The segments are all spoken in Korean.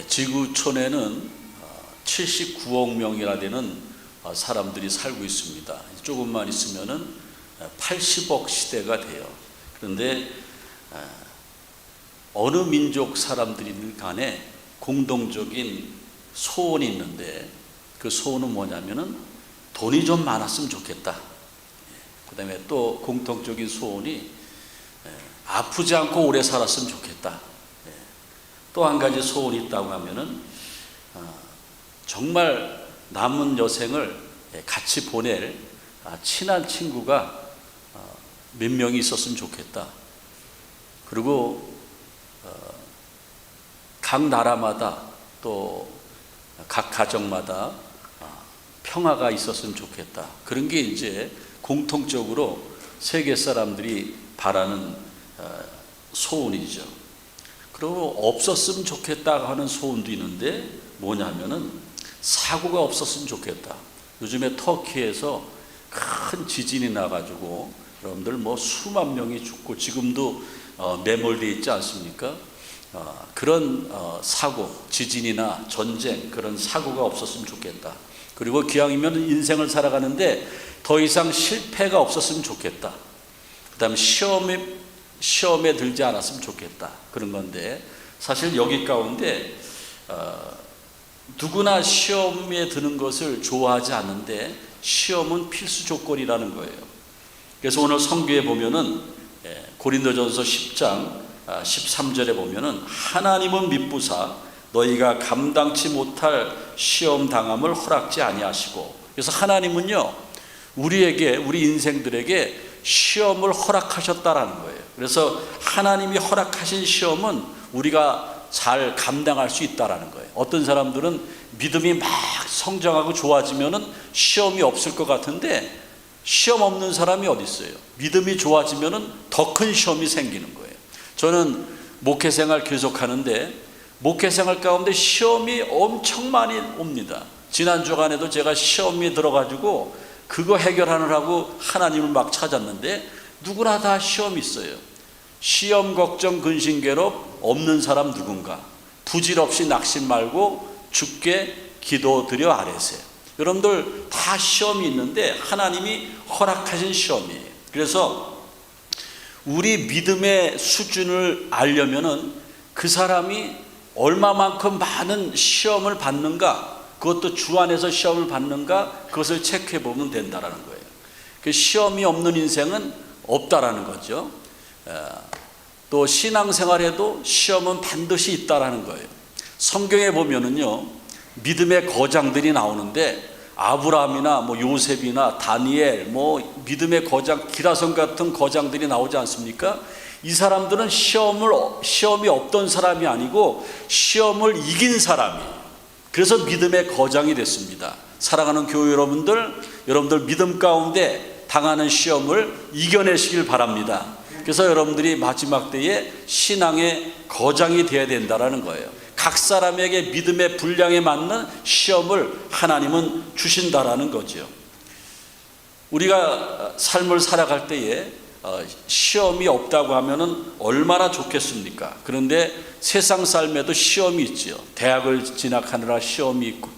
지구촌에는 79억 명이나 되는 사람들이 살고 있습니다. 조금만 있으면은 80억 시대가 돼요. 그런데 어느 민족 사람들이든 간에 공동적인 소원이 있는데, 그 소원은 뭐냐면은 돈이 좀 많았으면 좋겠다. 그 다음에 또 공통적인 소원이 아프지 않고 오래 살았으면 좋겠다. 또 한 가지 소원이 있다고 하면은 정말 남은 여생을 같이 보낼 친한 친구가 몇 명이 있었으면 좋겠다. 그리고 각 나라마다 또 각 가정마다 평화가 있었으면 좋겠다. 그런 게 이제 공통적으로 세계 사람들이 바라는 소원이죠. 그리고 없었으면 좋겠다 하는 소원도 있는데, 뭐냐면은 사고가 없었으면 좋겠다. 요즘에 터키에서 큰 지진이 나가지고 여러분들 수만 명이 죽고 지금도 매몰되어 있지 않습니까? 그런 사고, 지진이나 전쟁, 그런 사고가 없었으면 좋겠다. 그리고 기왕이면 인생을 살아가는데 더 이상 실패가 없었으면 좋겠다. 그 다음에 시험에 들지 않았으면 좋겠다. 그런 건데, 사실 여기 가운데 누구나 시험에 드는 것을 좋아하지 않는데 시험은 필수 조건이라는 거예요. 그래서 오늘 성경에 보면은 고린도전서 10장 13절에 보면은 하나님은 미쁘사 너희가 감당치 못할 시험 당함을 허락지 아니하시고, 그래서 하나님은요 우리 인생들에게 시험을 허락하셨다라는 거예요. 그래서 하나님이 허락하신 시험은 우리가 잘 감당할 수 있다라는 거예요. 어떤 사람들은 믿음이 막 성장하고 좋아지면은 시험이 없을 것 같은데, 시험 없는 사람이 어디 있어요? 믿음이 좋아지면은 더 큰 시험이 생기는 거예요. 저는 목회 생활 계속하는데 목회 생활 가운데 시험이 엄청 많이 옵니다. 지난 주간에도 제가 시험에 들어가지고 그거 해결하느라고 하나님을 막 찾았는데, 누구나 다 시험이 있어요. 시험, 걱정, 근심, 괴롭 없는 사람 누군가? 부질없이 낙심 말고 주께 기도드려 아뢰세요. 여러분들 다 시험이 있는데 하나님이 허락하신 시험이에요. 그래서 우리 믿음의 수준을 알려면은 그 사람이 얼마만큼 많은 시험을 받는가, 그것도 주 안에서 시험을 받는가, 그것을 체크해 보면 된다라는 거예요. 그 시험이 없는 인생은 없다라는 거죠. 또 신앙생활에도 시험은 반드시 있다라는 거예요. 성경에 보면은요 믿음의 거장들이 나오는데, 아브라함이나 요셉이나 다니엘, 믿음의 거장, 기라성 같은 거장들이 나오지 않습니까? 이 사람들은 시험이 없던 사람이 아니고 시험을 이긴 사람이에요. 그래서 믿음의 거장이 됐습니다. 사랑하는 교회 여러분들 믿음 가운데 당하는 시험을 이겨내시길 바랍니다. 그래서 여러분들이 마지막 때에 신앙의 거장이 되어야 된다는 거예요. 각 사람에게 믿음의 분량에 맞는 시험을 하나님은 주신다라는 거죠. 우리가 삶을 살아갈 때에 시험이 없다고 하면은 얼마나 좋겠습니까? 그런데 세상 삶에도 시험이 있죠. 대학을 진학하느라 시험이 있고,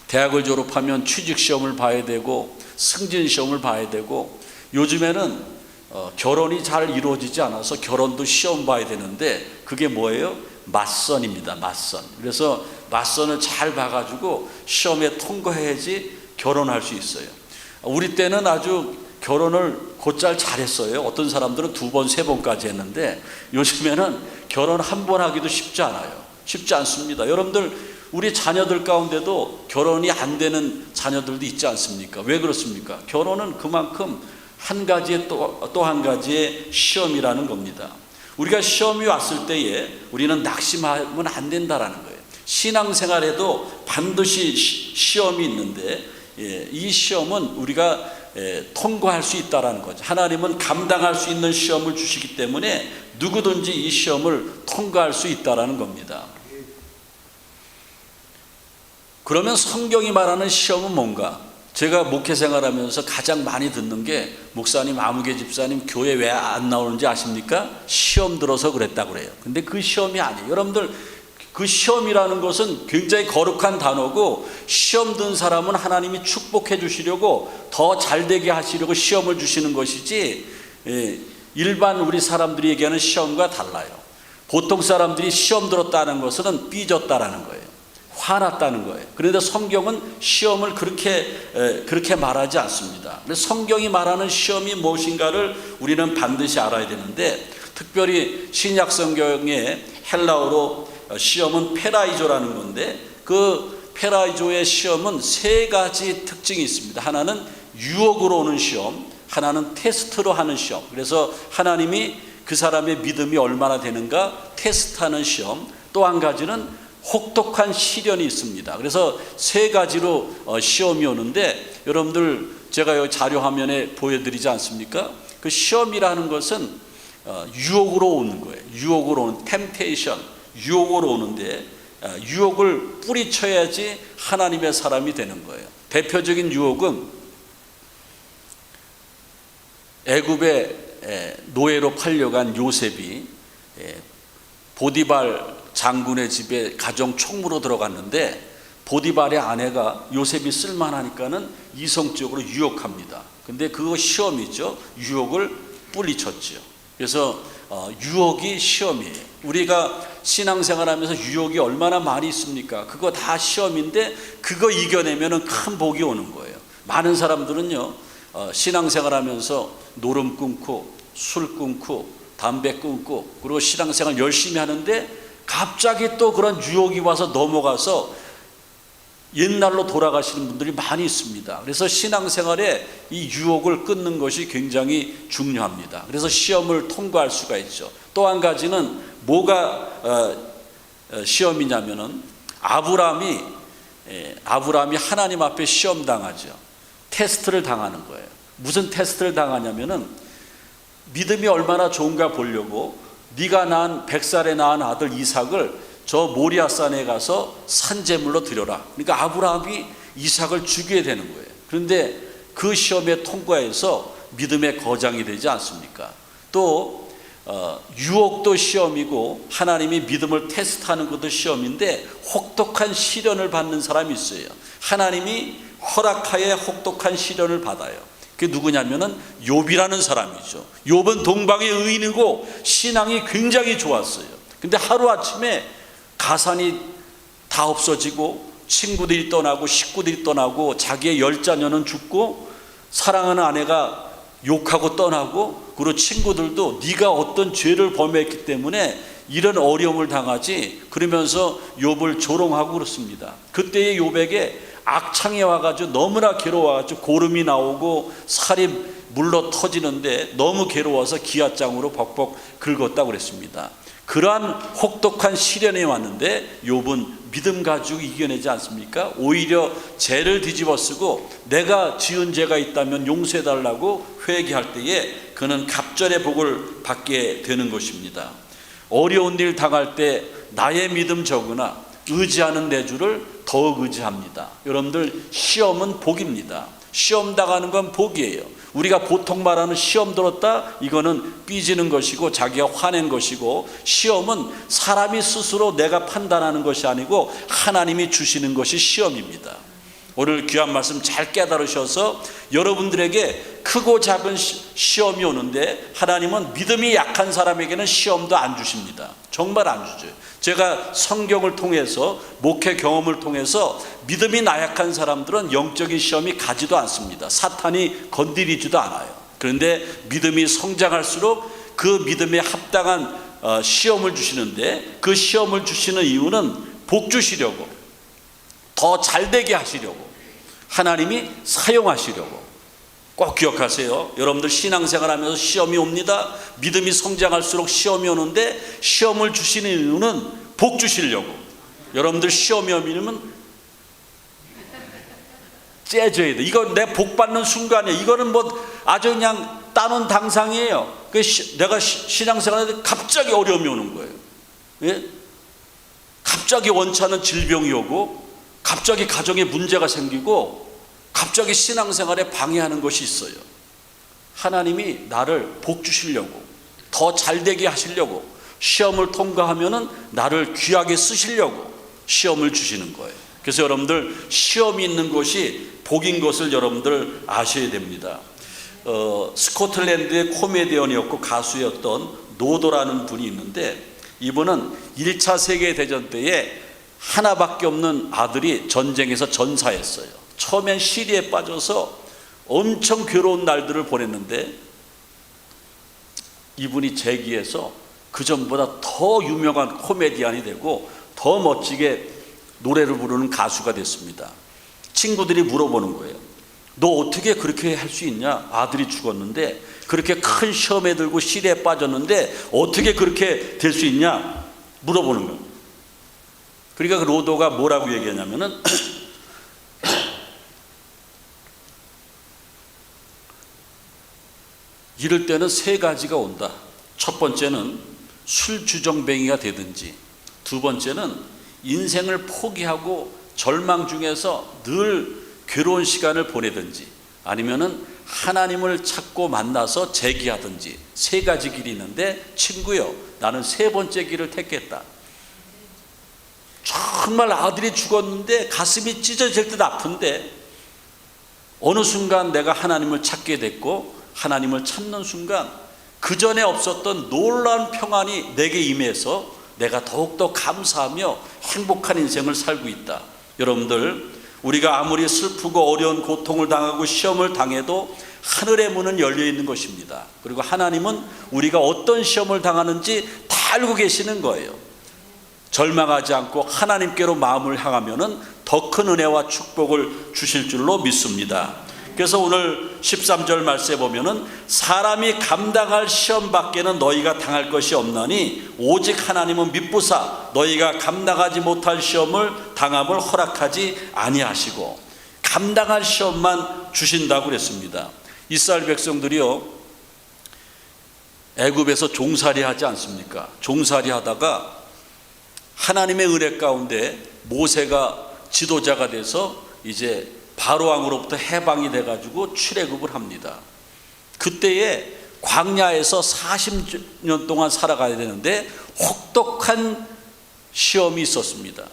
대학을 졸업하면 취직 시험을 봐야 되고, 승진 시험을 봐야 되고, 요즘에는 결혼이 잘 이루어지지 않아서 결혼도 시험 봐야 되는데, 그게 뭐예요? 맞선입니다. 맞선. 그래서 맞선을 잘 봐가지고 시험에 통과해야지 결혼할 수 있어요. 우리 때는 아주 결혼을 곧잘 잘했어요. 어떤 사람들은 2번, 3번까지 했는데, 요즘에는 결혼 한 번 하기도 쉽지 않아요. 쉽지 않습니다. 여러분들, 우리 자녀들 가운데도 결혼이 안 되는 자녀들도 있지 않습니까? 왜 그렇습니까? 결혼은 그만큼 한 가지의 또 한 가지의 시험이라는 겁니다. 우리가 시험이 왔을 때에 우리는 낙심하면 안 된다라는 거예요. 신앙생활에도 반드시 시험이 있는데, 이 시험은 우리가 통과할 수 있다라는 거죠. 하나님은 감당할 수 있는 시험을 주시기 때문에 누구든지 이 시험을 통과할 수 있다라는 겁니다. 그러면 성경이 말하는 시험은 뭔가? 제가 목회 생활하면서 가장 많이 듣는 게, 목사님, 아무개 집사님 교회 왜 안 나오는지 아십니까? 시험 들어서 그랬다고 그래요. 근데 그 시험이 아니에요. 여러분들 그 시험이라는 것은 굉장히 거룩한 단어고, 시험 든 사람은 하나님이 축복해 주시려고 더 잘되게 하시려고 시험을 주시는 것이지, 일반 우리 사람들이 얘기하는 시험과 달라요. 보통 사람들이 시험 들었다는 것은 삐졌다라는 거예요. 화났다는 거예요. 그런데 성경은 시험을 그렇게 말하지 않습니다. 그래서 성경이 말하는 시험이 무엇인가를 우리는 반드시 알아야 되는데, 특별히 신약 성경의 헬라어로 시험은 페라이조라는 건데, 그 페라이조의 시험은 세 가지 특징이 있습니다. 하나는 유혹으로 오는 시험, 하나는 테스트로 하는 시험. 그래서 하나님이 그 사람의 믿음이 얼마나 되는가 테스트하는 시험. 또 한 가지는 혹독한 시련이 있습니다. 그래서 세 가지로 시험이 오는데, 여러분들 제가 여기 자료 화면에 보여드리지 않습니까? 그 시험이라는 것은 유혹으로 오는 거예요. 유혹으로 오는 템테이션, 유혹으로 오는데, 유혹을 뿌리쳐야지 하나님의 사람이 되는 거예요. 대표적인 유혹은 애굽의 노예로 팔려간 요셉이 보디발 장군의 집에 가정 총무로 들어갔는데, 보디발의 아내가 요셉이 쓸만하니까는 이성적으로 유혹합니다. 근데 그거 시험이죠. 유혹을 뿌리쳤죠. 그래서 유혹이 시험이에요. 우리가 신앙생활하면서 유혹이 얼마나 많이 있습니까? 그거 다 시험인데, 그거 이겨내면 큰 복이 오는 거예요. 많은 사람들은요, 신앙생활하면서 노름 끊고 술 끊고 담배 끊고 그리고 신앙생활 열심히 하는데, 갑자기 또 그런 유혹이 와서 넘어가서 옛날로 돌아가시는 분들이 많이 있습니다. 그래서 신앙생활에 이 유혹을 끊는 것이 굉장히 중요합니다. 그래서 시험을 통과할 수가 있죠. 또 한 가지는 뭐가 시험이냐면은, 아브라함이 하나님 앞에 시험 당하죠. 테스트를 당하는 거예요. 무슨 테스트를 당하냐면은, 믿음이 얼마나 좋은가 보려고 네가 낳은 100살에 낳은 아들 이삭을 저 모리아산에 가서 산제물로 드려라. 그러니까 아브라함이 이삭을 죽여야 되는 거예요. 그런데 그 시험에 통과해서 믿음의 거장이 되지 않습니까? 또 유혹도 시험이고 하나님이 믿음을 테스트하는 것도 시험인데, 혹독한 시련을 받는 사람이 있어요. 하나님이 허락하에 혹독한 시련을 받아요. 그게 누구냐면은 욥이라는 사람이죠. 욥은 동방의 의인이고 신앙이 굉장히 좋았어요. 근데 하루아침에 가산이 다 없어지고, 친구들이 떠나고 식구들이 떠나고, 자기의 10자녀는 죽고, 사랑하는 아내가 욕하고 떠나고, 그리고 친구들도 네가 어떤 죄를 범했기 때문에 이런 어려움을 당하지, 그러면서 욥을 조롱하고 그렇습니다. 그때의 욥에게 악창이 와가지고 너무나 괴로워가지고 고름이 나오고 살이 물러 터지는데, 너무 괴로워서 기아장으로 벅벅 긁었다고 그랬습니다. 그러한 혹독한 시련이 왔는데 욥은 믿음 가지고 이겨내지 않습니까? 오히려 죄를 뒤집어쓰고 내가 지은 죄가 있다면 용서해달라고 회개할 때에 그는 갑절의 복을 받게 되는 것입니다. 어려운 일 당할 때 나의 믿음 적으나 의지하는 내 주를 더욱 의지합니다. 여러분들, 시험은 복입니다. 시험 당하는 건 복이에요. 우리가 보통 말하는 시험 들었다, 이거는 삐지는 것이고 자기가 화낸 것이고, 시험은 사람이 스스로 내가 판단하는 것이 아니고 하나님이 주시는 것이 시험입니다. 오늘 귀한 말씀 잘 깨달으셔서 여러분들에게 크고 작은 시험이 오는데, 하나님은 믿음이 약한 사람에게는 시험도 안 주십니다. 정말 안 주죠. 제가 성경을 통해서, 목회 경험을 통해서 믿음이 나약한 사람들은 영적인 시험이 가지도 않습니다. 사탄이 건드리지도 않아요. 그런데 믿음이 성장할수록 그 믿음에 합당한 시험을 주시는데, 그 시험을 주시는 이유는 복 주시려고, 더 잘되게 하시려고, 하나님이 사용하시려고. 꼭 기억하세요. 여러분들 신앙생활하면서 시험이 옵니다. 믿음이 성장할수록 시험이 오는데, 시험을 주시는 이유는 복 주시려고. 여러분들 시험이 오면 째져야 돼. 이거 내 복 받는 순간이에요. 이거는 뭐 아주 그냥 따놓은 당상이에요. 내가 신앙생활하는데 갑자기 어려움이 오는 거예요. 예? 갑자기 원치 않은 질병이 오고, 갑자기 가정에 문제가 생기고, 갑자기 신앙생활에 방해하는 것이 있어요. 하나님이 나를 복 주시려고, 더 잘되게 하시려고, 시험을 통과하면은 나를 귀하게 쓰시려고 시험을 주시는 거예요. 그래서 여러분들 시험이 있는 것이 복인 것을 여러분들 아셔야 됩니다. 스코틀랜드의 코미디언이었고 가수였던 노도라는 분이 있는데, 이분은 1차 세계대전 때에 하나밖에 없는 아들이 전쟁에서 전사했어요. 처음엔 시리에 빠져서 엄청 괴로운 날들을 보냈는데, 이분이 재기해서 그 전보다 더 유명한 코미디언이 되고 더 멋지게 노래를 부르는 가수가 됐습니다. 친구들이 물어보는 거예요. 너 어떻게 그렇게 할 수 있냐? 아들이 죽었는데, 그렇게 큰 시험에 들고 시리에 빠졌는데 어떻게 그렇게 될 수 있냐? 물어보는 거예요. 그러니까 그 로도가 뭐라고 얘기하냐면은 이럴 때는 세 가지가 온다. 첫 번째는 술주정뱅이가 되든지, 두 번째는 인생을 포기하고 절망 중에서 늘 괴로운 시간을 보내든지, 아니면은 하나님을 찾고 만나서 재기하든지, 세 가지 길이 있는데 친구요, 나는 세 번째 길을 택했다. 정말 아들이 죽었는데 가슴이 찢어질 듯 아픈데 어느 순간 내가 하나님을 찾게 됐고, 하나님을 찾는 순간 그 전에 없었던 놀라운 평안이 내게 임해서 내가 더욱더 감사하며 행복한 인생을 살고 있다. 여러분들, 우리가 아무리 슬프고 어려운 고통을 당하고 시험을 당해도 하늘의 문은 열려 있는 것입니다. 그리고 하나님은 우리가 어떤 시험을 당하는지 다 알고 계시는 거예요. 절망하지 않고 하나님께로 마음을 향하면은 더 큰 은혜와 축복을 주실 줄로 믿습니다. 그래서 오늘 13절 말씀에 보면은 사람이 감당할 시험 밖에는 너희가 당할 것이 없나니 오직 하나님은 미쁘사 너희가 감당하지 못할 시험을 당함을 허락하지 아니하시고, 감당할 시험만 주신다고 그랬습니다. 이스라엘 백성들이요, 애굽에서 종살이 하지 않습니까? 종살이 하다가 하나님의 은혜 가운데 모세가 지도자가 돼서 이제 바로 왕으로부터 해방이 돼가지고 출애굽을 합니다. 그때에 광야에서 40년 동안 살아가야 되는데 혹독한 시험이 있었습니다.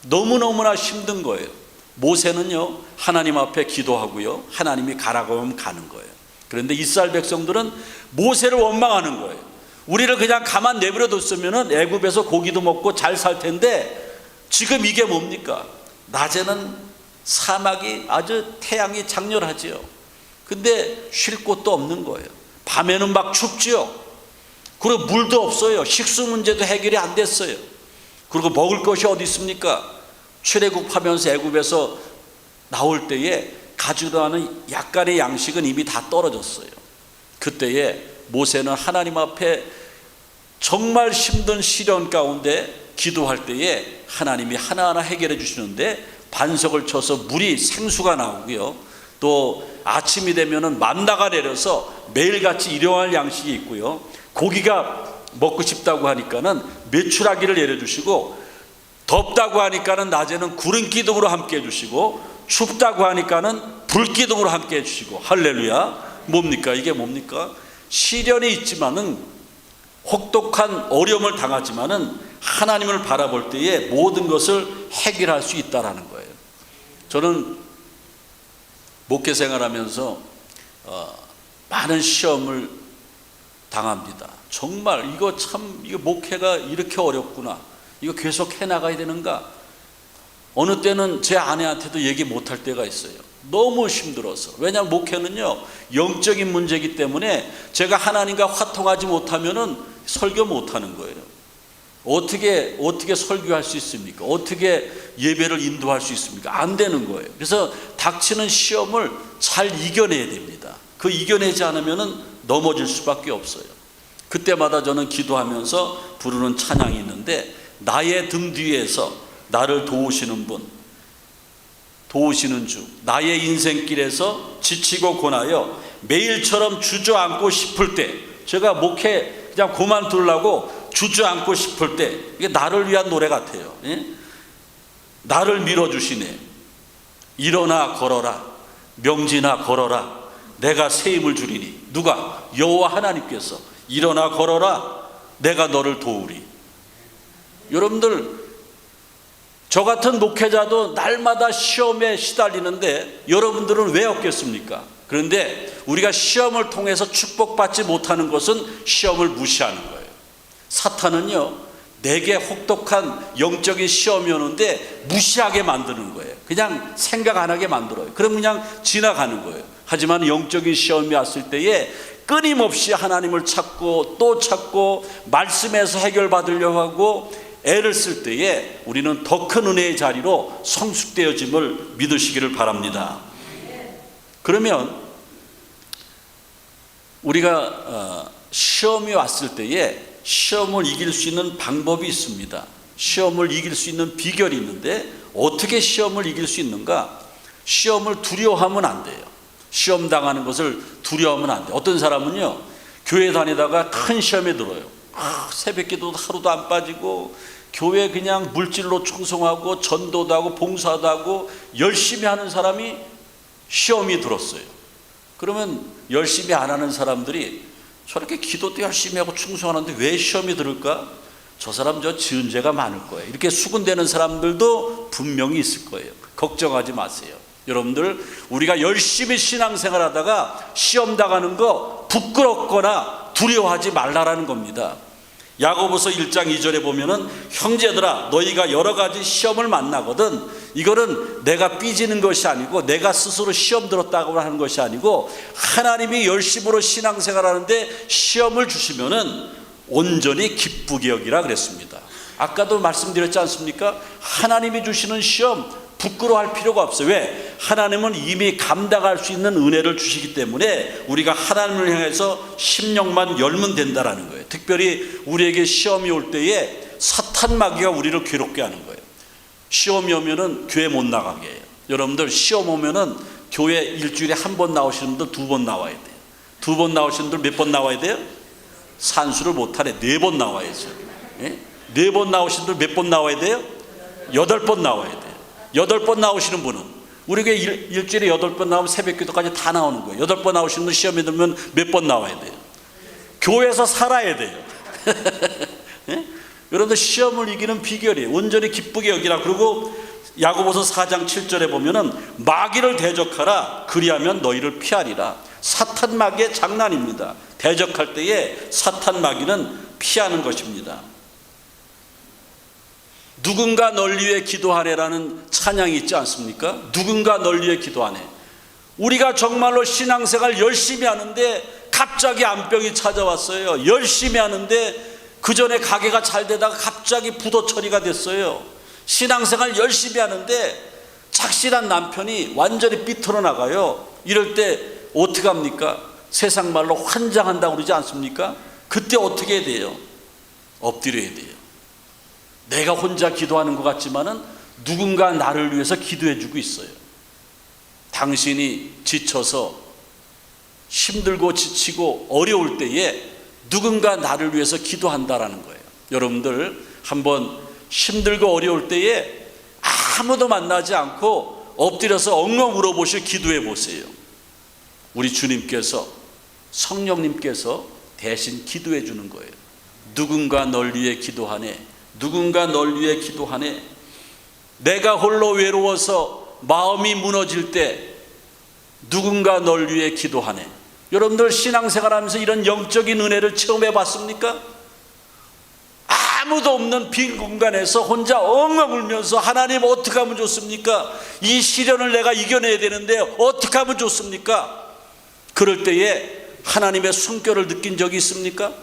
너무너무나 힘든 거예요. 모세는요, 하나님 앞에 기도하고요, 하나님이 가라고 하면 가는 거예요. 그런데 이스라엘 백성들은 모세를 원망하는 거예요. 우리를 그냥 가만 내버려 뒀으면 애굽에서 고기도 먹고 잘 살 텐데 지금 이게 뭡니까? 낮에는 사막이 아주 태양이 장렬하지요. 근데 쉴 곳도 없는 거예요. 밤에는 막 춥지요. 그리고 물도 없어요. 식수 문제도 해결이 안 됐어요. 그리고 먹을 것이 어디 있습니까? 출애굽하면서 애굽에서 나올 때에 가지고 나는 약간의 양식은 이미 다 떨어졌어요. 그때에 모세는 하나님 앞에 정말 힘든 시련 가운데 기도할 때에 하나님이 하나하나 해결해 주시는데, 반석을 쳐서 물이 생수가 나오고요, 또 아침이 되면은 만나가 내려서 매일같이 일용할 양식이 있고요, 고기가 먹고 싶다고 하니까는 메추라기를 내려주시고, 덥다고 하니까는 낮에는 구름 기둥으로 함께 해주시고, 춥다고 하니까는 불 기둥으로 함께 해주시고. 할렐루야. 뭡니까? 이게 뭡니까? 시련이 있지만은, 혹독한 어려움을 당하지만은 하나님을 바라볼 때에 모든 것을 해결할 수 있다라는 거예요. 저는 목회 생활하면서 많은 시험을 당합니다. 정말 이거 목회가 이렇게 어렵구나, 이거 계속 해나가야 되는가. 어느 때는 제 아내한테도 얘기 못할 때가 있어요. 너무 힘들어서. 왜냐하면 목회는요, 영적인 문제이기 때문에 제가 하나님과 화통하지 못하면은 설교 못하는 거예요. 어떻게 설교할 수 있습니까? 어떻게 예배를 인도할 수 있습니까? 안 되는 거예요. 그래서 닥치는 시험을 잘 이겨내야 됩니다. 그 이겨내지 않으면은 넘어질 수밖에 없어요. 그때마다 저는 기도하면서 부르는 찬양이 있는데, 나의 등 뒤에서 나를 도우시는 분, 도우시는 주, 나의 인생길에서 지치고 고나여 매일처럼 주저앉고 싶을 때, 제가 목회 그냥 그만두려고 주저앉고 싶을 때, 이게 나를 위한 노래 같아요. 예? 나를 밀어주시네. 일어나 걸어라, 명지나 걸어라, 내가 새 힘을 주리니. 누가? 여호와 하나님께서 일어나 걸어라, 내가 너를 도우리. 여러분들, 저 같은 목회자도 날마다 시험에 시달리는데 여러분들은 왜 없겠습니까? 그런데 우리가 시험을 통해서 축복받지 못하는 것은 시험을 무시하는 거예요. 사탄은요, 내게 혹독한 영적인 시험이 오는데 무시하게 만드는 거예요. 그냥 생각 안 하게 만들어요. 그럼 그냥 지나가는 거예요. 하지만 영적인 시험이 왔을 때에 끊임없이 하나님을 찾고 또 찾고 말씀에서 해결받으려고 하고 애를 쓸 때에 우리는 더 큰 은혜의 자리로 성숙되어짐을 믿으시기를 바랍니다. 그러면 우리가 시험이 왔을 때에 시험을 이길 수 있는 방법이 있습니다. 시험을 이길 수 있는 비결이 있는데 어떻게 시험을 이길 수 있는가? 시험을 두려워하면 안 돼요. 시험 당하는 것을 두려워하면 안 돼요. 어떤 사람은요, 교회 다니다가 큰 시험에 들어요. 새벽기도 하루도 안 빠지고 교회 그냥 물질로 충성하고 전도도 하고 봉사도 하고 열심히 하는 사람이 시험이 들었어요. 그러면 열심히 안 하는 사람들이 저렇게 기도도 열심히 하고 충성하는데 왜 시험이 들을까? 저 사람 저 지은 죄가 많을 거예요. 이렇게 수군대는 사람들도 분명히 있을 거예요. 걱정하지 마세요. 여러분들, 우리가 열심히 신앙생활 하다가 시험 당하는 거 부끄럽거나 두려워하지 말라라는 겁니다. 야고보서 1장 2절에 보면은 형제들아 너희가 여러 가지 시험을 만나거든 이거는 내가 삐지는 것이 아니고 내가 스스로 시험 들었다고 하는 것이 아니고 하나님이 열심으로 신앙생활 하는데 시험을 주시면은 온전히 기쁘게 여기라 그랬습니다. 아까도 말씀드렸지 않습니까? 하나님이 주시는 시험 부끄러워할 필요가 없어요. 왜? 하나님은 이미 감당할 수 있는 은혜를 주시기 때문에 우리가 하나님을 향해서 심령만 열면 된다라는 거예요. 특별히 우리에게 시험이 올 때에 사탄 마귀가 우리를 괴롭게 하는 거예요. 시험이 오면은 교회 못 나가게 해요. 여러분들, 시험 오면은 교회 일주일에 한 번 나오시는 분들 2번 나와야 돼요. 2번 나오시는 분들 몇 번 나와야 돼요? 산수를 못하네. 4번 나와야죠. 4번 나오시는 분들 몇 번 나와야 돼요? 8번 나와야 돼요. 8번 나오시는 분은, 우리 교회 일주일에 8번 나오면 새벽 기도까지 다 나오는 거예요. 8번 나오시는 분 시험에 들면 몇 번 나와야 돼요? 교회에서 살아야 돼요. 여러분들, 시험을 이기는 비결이 온전히 기쁘게 여기라. 그리고 야고보서 4장 7절에 보면은 마귀를 대적하라 그리하면 너희를 피하리라. 사탄 마귀의 장난입니다. 대적할 때에 사탄 마귀는 피하는 것입니다. 누군가 널 위해 기도하래라는 찬양이 있지 않습니까? 누군가 널 위해 기도하네. 우리가 정말로 신앙생활 열심히 하는데 갑자기 암병이 찾아왔어요. 열심히 하는데 그 전에 가게가 잘 되다가 갑자기 부도 처리가 됐어요. 신앙생활 열심히 하는데 착실한 남편이 완전히 삐뚤어 나가요. 이럴 때 어떻게 합니까? 세상 말로 환장한다고 그러지 않습니까? 그때 어떻게 해야 돼요? 엎드려야 돼요. 내가 혼자 기도하는 것 같지만은 누군가 나를 위해서 기도해 주고 있어요. 당신이 지쳐서 힘들고 지치고 어려울 때에 누군가 나를 위해서 기도한다라는 거예요. 여러분들, 한번 힘들고 어려울 때에 아무도 만나지 않고 엎드려서 엉엉 울어보시고 기도해 보세요. 우리 주님께서, 성령님께서 대신 기도해 주는 거예요. 누군가 널 위해 기도하네. 누군가 널 위해 기도하네. 내가 홀로 외로워서 마음이 무너질 때 누군가 널 위해 기도하네. 여러분들, 신앙생활하면서 이런 영적인 은혜를 체험해 봤습니까? 아무도 없는 빈 공간에서 혼자 엉엉 울면서 하나님 어떻게 하면 좋습니까? 이 시련을 내가 이겨내야 되는데 어떻게 하면 좋습니까? 그럴 때에 하나님의 숨결을 느낀 적이 있습니까?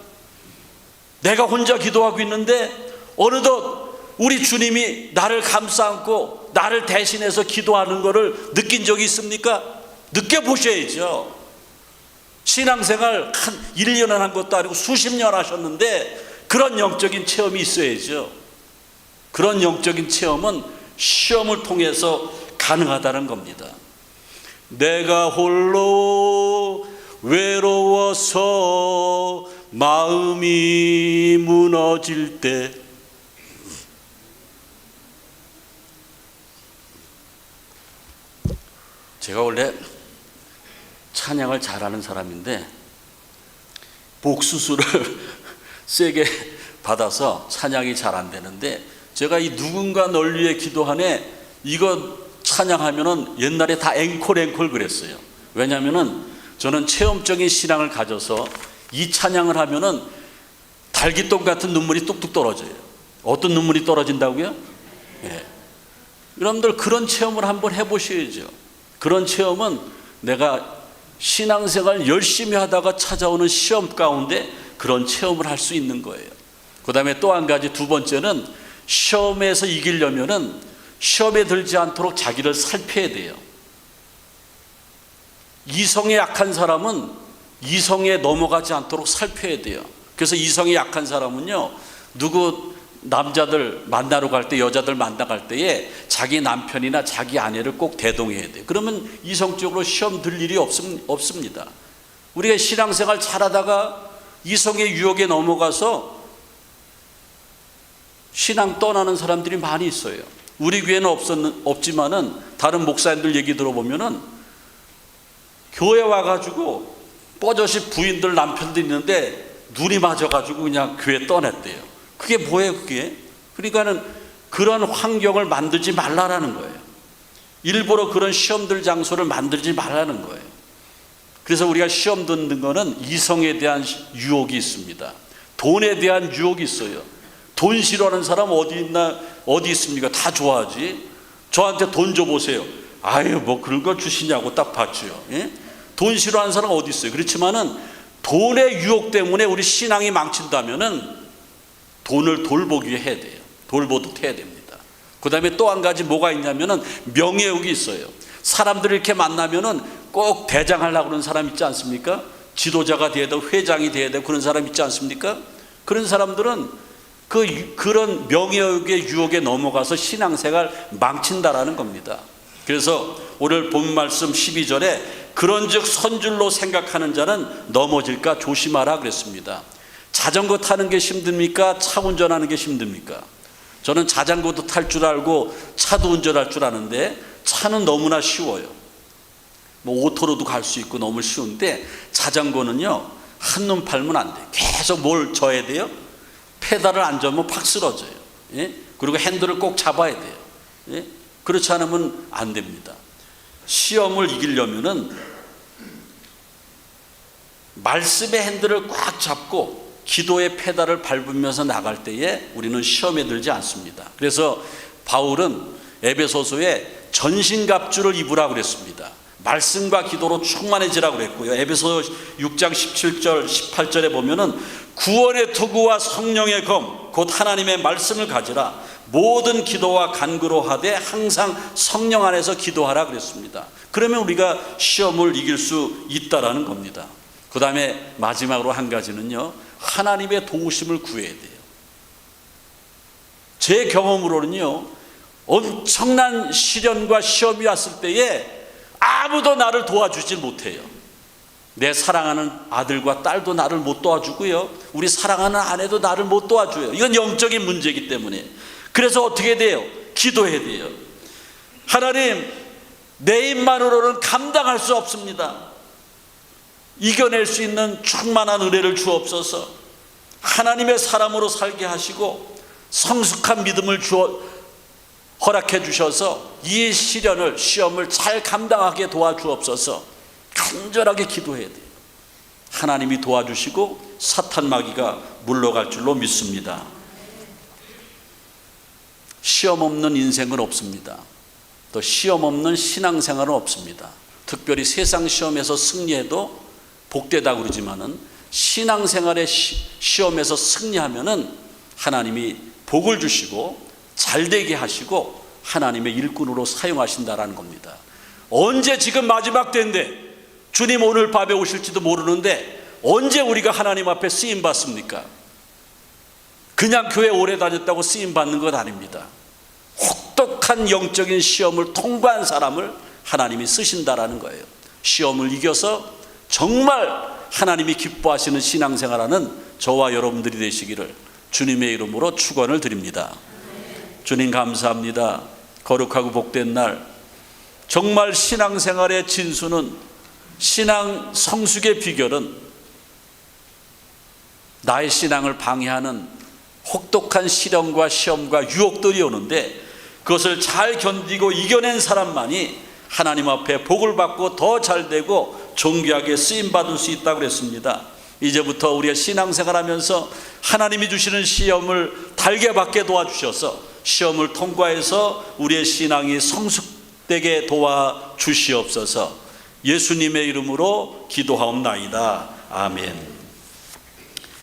내가 혼자 기도하고 있는데 어느덧 우리 주님이 나를 감싸 안고 나를 대신해서 기도하는 것을 느낀 적이 있습니까? 느껴보셔야죠. 신앙생활 한 1년을 한 것도 아니고 수십 년 하셨는데 그런 영적인 체험이 있어야죠. 그런 영적인 체험은 시험을 통해서 가능하다는 겁니다. 내가 홀로 외로워서 마음이 무너질 때 제가 원래 찬양을 잘하는 사람인데 목수술을 세게 받아서 찬양이 잘 안 되는데, 제가 이 누군가 널 위해 기도하네 이거 찬양하면은 옛날에 다 앵콜 그랬어요. 왜냐하면은 저는 체험적인 신앙을 가져서 이 찬양을 하면은 달기똥 같은 눈물이 뚝뚝 떨어져요. 어떤 눈물이 떨어진다고요? 예. 여러분들 그런 체험을 한번 해보셔야죠. 그런 체험은 내가 신앙생활 열심히 하다가 찾아오는 시험 가운데 그런 체험을 할 수 있는 거예요. 그 다음에 또 한 가지, 두 번째는 시험에서 이기려면은 시험에 들지 않도록 자기를 살펴야 돼요. 이성에 약한 사람은 이성에 넘어가지 않도록 살펴야 돼요. 그래서 이성이 약한 사람은요, 누구 남자들 만나러 갈 때, 여자들 만나갈 때에 자기 남편이나 자기 아내를 꼭 대동해야 돼요. 그러면 이성적으로 시험 들 일이 없습니다. 우리가 신앙생활 잘하다가 이성의 유혹에 넘어가서 신앙 떠나는 사람들이 많이 있어요. 우리 교회는 없지만은 다른 목사님들 얘기 들어보면은 교회 와가지고 뻐젓이 부인들 남편들 있는데 눈이 맞아가지고 그냥 교회 떠났대요. 그게 뭐예요 그게? 그러니까는 그런 환경을 만들지 말라라는 거예요. 일부러 그런 시험들 장소를 만들지 말라는 거예요. 그래서 우리가 시험 듣는 거는 이성에 대한 유혹이 있습니다. 돈에 대한 유혹이 있어요. 돈 싫어하는 사람 어디 있습니까? 다 좋아하지. 저한테 돈 줘보세요. 아유 뭐 그런 걸 주시냐고 딱 받죠. 예? 돈 싫어하는 사람 어디 있어요? 그렇지만은 돈의 유혹 때문에 우리 신앙이 망친다면은 돈을 돌보기 위해 해야 돼요. 돌보듯 해야 됩니다. 그 다음에 또 한 가지 뭐가 있냐면은 명예욕이 있어요. 사람들을 이렇게 만나면은 꼭 대장하려고 그러는 사람 있지 않습니까? 지도자가 돼야 되고 회장이 돼야 되고 그런 사람 있지 않습니까? 그런 사람들은 그런 명예욕의 유혹에 넘어가서 신앙생활 망친다라는 겁니다. 그래서 오늘 본 말씀 12절에 그런즉 선줄로 생각하는 자는 넘어질까 조심하라 그랬습니다. 자전거 타는 게 힘듭니까? 차 운전하는 게 힘듭니까? 저는 자전거도 탈 줄 알고 차도 운전할 줄 아는데 차는 너무나 쉬워요. 뭐 오토로도 갈 수 있고 너무 쉬운데 자전거는요, 한눈 팔면 안 돼요. 계속 뭘 져야 돼요? 페달을 안 잡으면 팍 쓰러져요. 예? 그리고 핸들을 꼭 잡아야 돼요. 예? 그렇지 않으면 안 됩니다. 시험을 이기려면은 말씀의 핸들을 꽉 잡고 기도의 페달을 밟으면서 나갈 때에 우리는 시험에 들지 않습니다. 그래서 바울은 에베소서에 전신갑주를 입으라고 그랬습니다. 말씀과 기도로 충만해지라고 그랬고요. 에베소 6장 17절 18절에 보면은 구원의 투구와 성령의 검 곧 하나님의 말씀을 가지라. 모든 기도와 간구로 하되 항상 성령 안에서 기도하라 그랬습니다. 그러면 우리가 시험을 이길 수 있다라는 겁니다. 그 다음에 마지막으로 한 가지는요, 하나님의 도우심을 구해야 돼요. 제 경험으로는요, 엄청난 시련과 시험이 왔을 때에 아무도 나를 도와주질 못해요. 내 사랑하는 아들과 딸도 나를 못 도와주고요, 우리 사랑하는 아내도 나를 못 도와줘요. 이건 영적인 문제이기 때문에. 그래서 어떻게 돼요? 기도해야 돼요. 하나님, 내 힘만으로는 감당할 수 없습니다. 이겨낼 수 있는 충만한 은혜를 주옵소서. 하나님의 사람으로 살게 하시고 성숙한 믿음을 허락해 주셔서 이 시험을 잘 감당하게 도와주옵소서. 간절하게 기도해야 돼요. 하나님이 도와주시고 사탄 마귀가 물러갈 줄로 믿습니다. 시험 없는 인생은 없습니다. 또 시험 없는 신앙생활은 없습니다. 특별히 세상 시험에서 승리해도 복되다고 그러지만은 신앙생활의 시험에서 승리하면은 하나님이 복을 주시고 잘되게 하시고 하나님의 일꾼으로 사용하신다라는 겁니다. 언제 지금 마지막 때인데 주님 오늘 밤에 오실지도 모르는데 언제 우리가 하나님 앞에 쓰임 받습니까? 그냥 교회 오래 다녔다고 쓰임 받는 것 아닙니다. 혹독한 영적인 시험을 통과한 사람을 하나님이 쓰신다라는 거예요. 시험을 이겨서 정말 하나님이 기뻐하시는 신앙생활하는 저와 여러분들이 되시기를 주님의 이름으로 축원을 드립니다. 주님 감사합니다. 거룩하고 복된 날, 정말 신앙생활의 진수는, 신앙 성숙의 비결은 나의 신앙을 방해하는 혹독한 시련과 시험과 유혹들이 오는데 그것을 잘 견디고 이겨낸 사람만이 하나님 앞에 복을 받고 더 잘되고 존귀하게 쓰임받을 수 있다고 그랬습니다. 이제부터 우리가 신앙생활하면서 하나님이 주시는 시험을 달게 받게 도와주셔서 시험을 통과해서 우리의 신앙이 성숙되게 도와주시옵소서. 예수님의 이름으로 기도하옵나이다. 아멘.